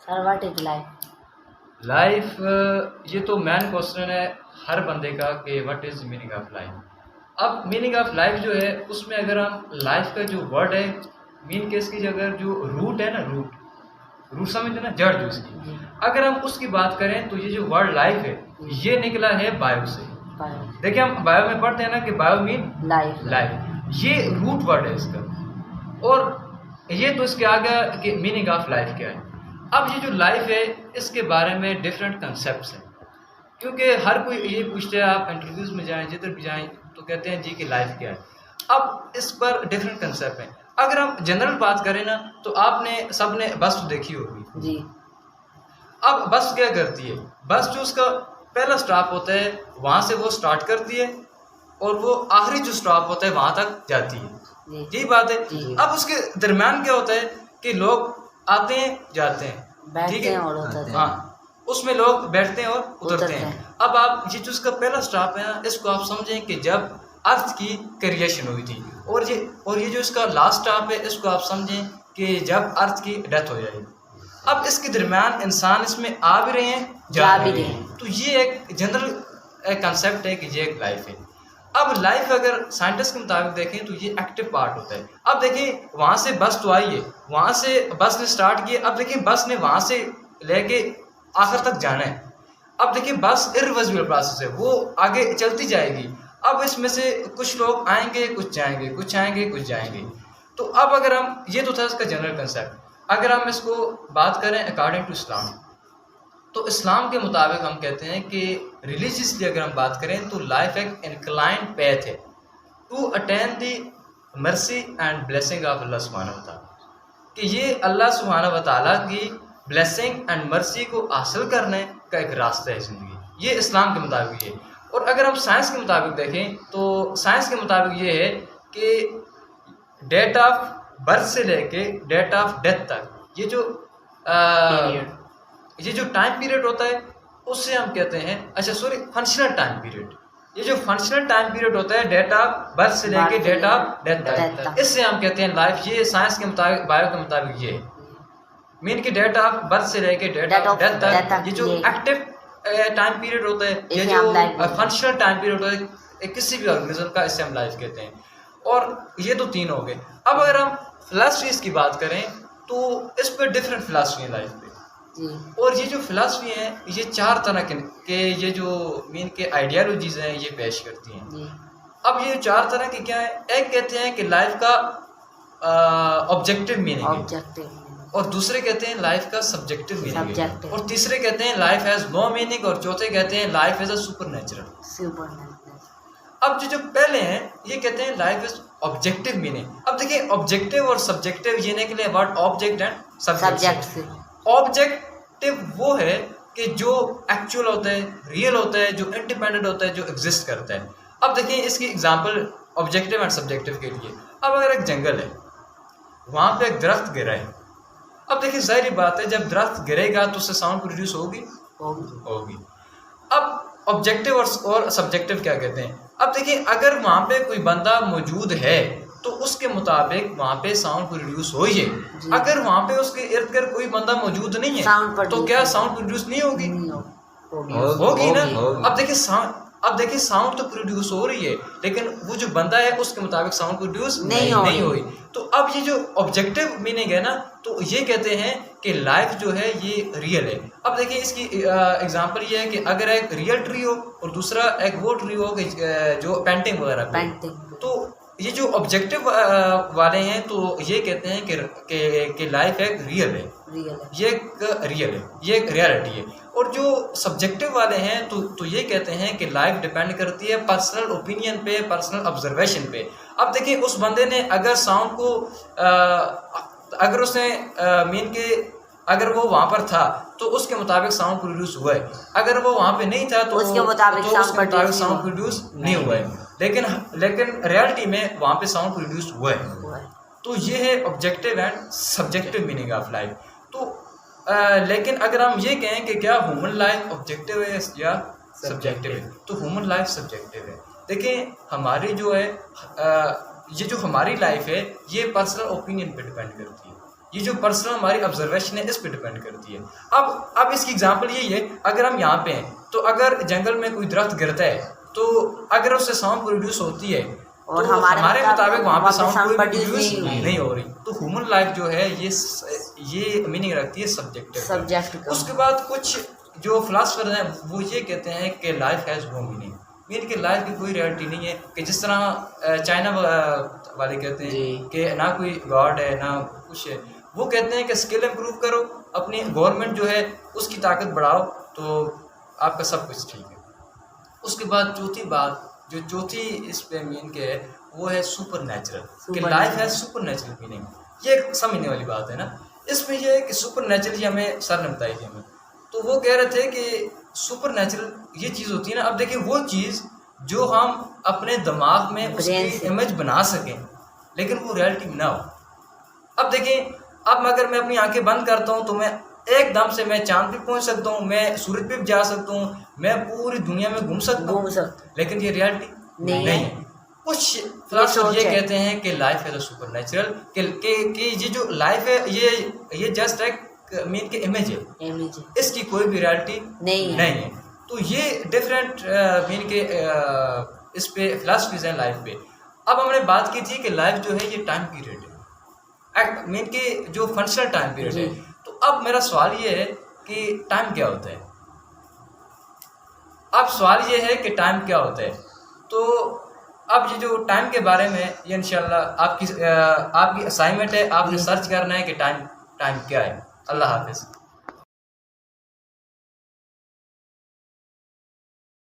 Sir what is life? Life, ये तो main question है हर बंदे का कि what is meaning of life. अब मीनिंग ऑफ लाइफ जो है उसमें अगर हम लाइफ का जो वर्ड है मीन केस की जगह जो रूट है ना, रूट समझते ना, जड़ जो इसकी, अगर हम उसकी बात करें तो ये जो वर्ड लाइफ है ये निकला है बायो से। देखिए हम बायो में पढ़ते हैं ना कि बायो मीन लाइफ, ये रूट वर्ड है इसका। और ये तो इसके आगे कि मीनिंग ऑफ लाइफ क्या है। अब ये जो लाइफ है इसके बारे में डिफरेंट कंसेप्ट हैं, क्योंकि हर कोई ये पूछते हैं, आप इंटरव्यूज़ में जाएं जिधर भी जाएं तो कहते हैं जी कि लाइफ क्या है। अब इस पर डिफरेंट कंसेप्ट हैं। अगर हम जनरल बात करें ना तो आपने सबने बस तो देखी होगी जी। अब बस क्या करती है, बस जो उसका पहला स्टॉप होता है वहाँ से वो स्टार्ट करती है और वो आखिरी जो स्टॉप होता है वहाँ तक जाती है, यही बात है। अब उसके दरम्यान क्या होता है कि लोग आते हैं जाते हैं, ठीक है, हाँ, उसमें लोग बैठते हैं और उतरते हैं। अब आप ये जो इसका पहला स्टॉप है ना, इसको आप समझें कि जब अर्थ की क्रिएशन हुई थी, और ये जो इसका लास्ट स्टॉप है इसको आप समझें कि जब अर्थ की डेथ हो जाएगी। अब इसके दरम्यान इंसान इसमें आ भी रहे हैं जा भी रहे हैं, तो ये एक जनरल कंसेप्ट है कि ये एक लाइफ है। अब लाइफ अगर साइंटिस्ट के मुताबिक देखें तो ये एक्टिव पार्ट होता है। अब देखिए वहाँ से बस तो आई है, वहाँ से बस ने स्टार्ट किया, अब देखिए बस ने वहाँ से लेके आखिर तक जाना है। अब देखिए बस इरिवर्सिबल प्रोसेस है, वो आगे चलती जाएगी। अब इसमें से कुछ लोग आएंगे कुछ जाएंगे, कुछ आएंगे कुछ जाएंगे। तो अब अगर हम, ये तो था इसका जनरल कंसेप्ट। अगर हम इसको बात करें अकॉर्डिंग टू इस्लाम, तो इस्लाम के मुताबिक हम कहते हैं कि रिलीजियसली अगर हम बात करें तो लाइफ एक इंक्लाइंड पैथ है to attain the mercy and blessing of Allah सुब्हानहू व तआला, कि ये अल्लाह सुब्हानहू व तआला की ब्लेसिंग एंड मर्सी को हासिल करने का एक रास्ता है ज़िंदगी, ये इस्लाम के मुताबिक है। और अगर हम साइंस के मुताबिक देखें तो साइंस के मुताबिक ये है कि डेट ऑफ बर्थ से लेके डेट ऑफ डेथ तक ये जो टाइम पीरियड होता है उससे हम कहते हैं, अच्छा सॉरी, फंक्शनल टाइम पीरियड। ये जो फंक्शनल टाइम पीरियड होता है डेट ऑफ बर्थ से लेके डेट ऑफ डेथ तक, इससे हम कहते हैं लाइफ। ये साइंस के मुताबिक, बायो के मुताबिक ये मीन की डेट ऑफ बर्थ से लेके डेट ऑफ डेथ तक ये जो एक्टिव टाइम पीरियड होता है, ये जो फंक्शनल टाइम पीरियड होता है किसी भी ऑर्गेनिज्म का, इससे हम लाइफ कहते हैं। और ये तो तीन हो गए। अब अगर हम फिलॉसफीज की बात करें तो इस पर डिफरेंट फिलॉसफी है लाइफ पे। और ये जो फिलॉसफी है ये चार तरह के ये जो मीन के आइडियालॉजीज हैं ये पेश करती हैं। अब ये चार तरह की क्या है, एक कहते हैं कि लाइफ का ऑब्जेक्टिव मीनिंग है, और दूसरे कहते हैं लाइफ का सब्जेक्टिव मीनिंग है, और तीसरे कहते हैं लाइफ हैज नो मीनिंग, और चौथे कहते हैं लाइफ इज अ सुपरनैचुरल। अब जो पहले हैं ये कहते हैं लाइफ इज ऑब्जेक्टिव मीनिंग। अब देखिए ऑब्जेक्टिव और सब्जेक्टिव ये निकले word object and subject. Objective वो है कि जो एक्चुअल होता है, रियल होता है, जो इंडिपेंडेंट होता है, जो एग्जिस्ट करता है। अब देखिए इसकी एग्जांपल ऑब्जेक्टिव एंड सब्जेक्टिव के लिए, अब अगर एक जंगल है वहाँ पे एक दरख्त गिरा है, अब देखिए जाहिर बात है जब दरख्त गिरेगा तो उससे साउंड प्रोड्यूस होगी। अब ऑब्जेक्टिव और सब्जेक्टिव क्या कहते हैं, अब देखिए अगर वहाँ पे कोई बंदा मौजूद है तो उसके मुताबिक वहाँ पे साउंड प्रोड्यूस हो ही है। अगर वहाँ पे उसके इर्द गिर्द कोई बंदा मौजूद नहीं है तो क्या साउंड प्रोड्यूस नहीं होगी? होगी ना। अब देखिए साउंड तो प्रोड्यूस हो रही है, लेकिन वो जो बंदा है उसके मुताबिक साउंड प्रोड्यूस नहीं हुई। तो अब ये जो ऑब्जेक्टिव मीनिंग है ना, तो ये कहते हैं कि लाइफ जो है ये रियल है। अब देखिए इसकी एग्जांपल ये है कि अगर एक रियल ट्री हो और दूसरा एक वो ट्री हो जो पेंटिंग वगैरह, तो ये जो ऑब्जेक्टिव वाले हैं तो ये कहते हैं कि लाइफ एक रियल है, ये एक रियल है, ये एक रियलिटी है। और जो सब्जेक्टिव वाले हैं तो ये कहते हैं कि लाइफ डिपेंड करती है पर्सनल ओपिनियन पे, पर्सनल ऑब्जर्वेशन पे। अब देखिए उस बंदे ने अगर साउंड को अगर उसने मीन के अगर वो वहाँ पर था तो उसके मुताबिक साउंड प्रोड्यूस हुआ है, अगर वो वहाँ पे नहीं था तो उसके मुताबिक साउंड प्रोड्यूस नहीं हुआ है। लेकिन रियलिटी में वहाँ पे साउंड प्रोड्यूस हुआ है। तो ये है objective and subjective meaning of life. तो लेकिन अगर हम ये कहें कि क्या ह्यूमन लाइफ ऑब्जेक्टिव है या सब्जेक्टिव है, तो ह्यूमन लाइफ सब्जेक्टिव है। देखिए हमारी जो है ये जो हमारी लाइफ है ये पर्सनल ओपिनियन पे डिपेंड करती है, ये जो पर्सनल हमारी ऑब्जर्वेशन है इस पे डिपेंड करती है। अब इसकी एग्जांपल यही है, अगर हम यहाँ पे हैं तो अगर जंगल में कोई दरख्त गिरता है तो अगर उससे साउंड प्रोड्यूस होती है और तो हमारे मुताबिक वहाँ पे साउंड प्रोड्यूस नहीं नहीं हो रही। तो ह्यूमन लाइफ जो है ये मीनिंग रखती है सब्जेक्ट का। उसके बाद कुछ जो फिलासफर हैं वो ये कहते हैं कि life has no meaning, mean कि लाइफ की कोई रियलिटी नहीं है, कि जिस तरह चाइना वाले कहते हैं कि ना कोई गॉड है ना कुछ है। वो कहते हैं कि स्किल इम्प्रूव करो, अपनी गवर्नमेंट जो है उसकी ताकत बढ़ाओ तो आपका सब कुछ ठीक है। उसके बाद चौथी बात जो चौथी इस पे मीन के है वो है सुपर नेचुरल, कि लाइफ है सुपर नेचुरल मीनिंग। ये समझने वाली बात है ना। इसमें यह है कि सुपर नेचुरल हमें सर ने बताई थी हमें, तो वो कह रहे थे कि सुपर नेचुरल ये चीज़ होती है ना। अब देखिए वो चीज़ जो हम अपने दिमाग में उसकी इमेज बना सकें लेकिन वो रियलिटी ना हो। अब देखिए अब अगर मैं अपनी आंखें बंद करता हूँ तो मैं एकदम से मैं चांद पे पहुँच सकता हूँ, मैं सूरज पे भी जा सकता हूँ, मैं पूरी दुनिया में घूम सकता हूँ, लेकिन ये रियलिटी नहीं है। कुछ फिलोसोफर ये कहते हैं कि लाइफ है सुपर नेचुरल, कि ये जो लाइफ है ये जस्ट एक मीन के इमेज है, इसकी कोई भी रियलिटी नहीं है। तो ये डिफरेंट मीन के इस पे फिलॉसफीज हैं लाइफ पे। अब हमने बात की थी कि लाइफ जो है ये टाइम पीरियड है, मीन के जो फंक्शनल टाइम पीरियड है। तो अब मेरा सवाल ये है कि टाइम क्या होता है। अब सवाल ये है कि टाइम क्या होता है। तो अब ये जो टाइम के बारे में ये इंशाल्लाह आपकी असाइनमेंट है, आपने सर्च करना है कि टाइम क्या है। अल्लाह हाफिज़।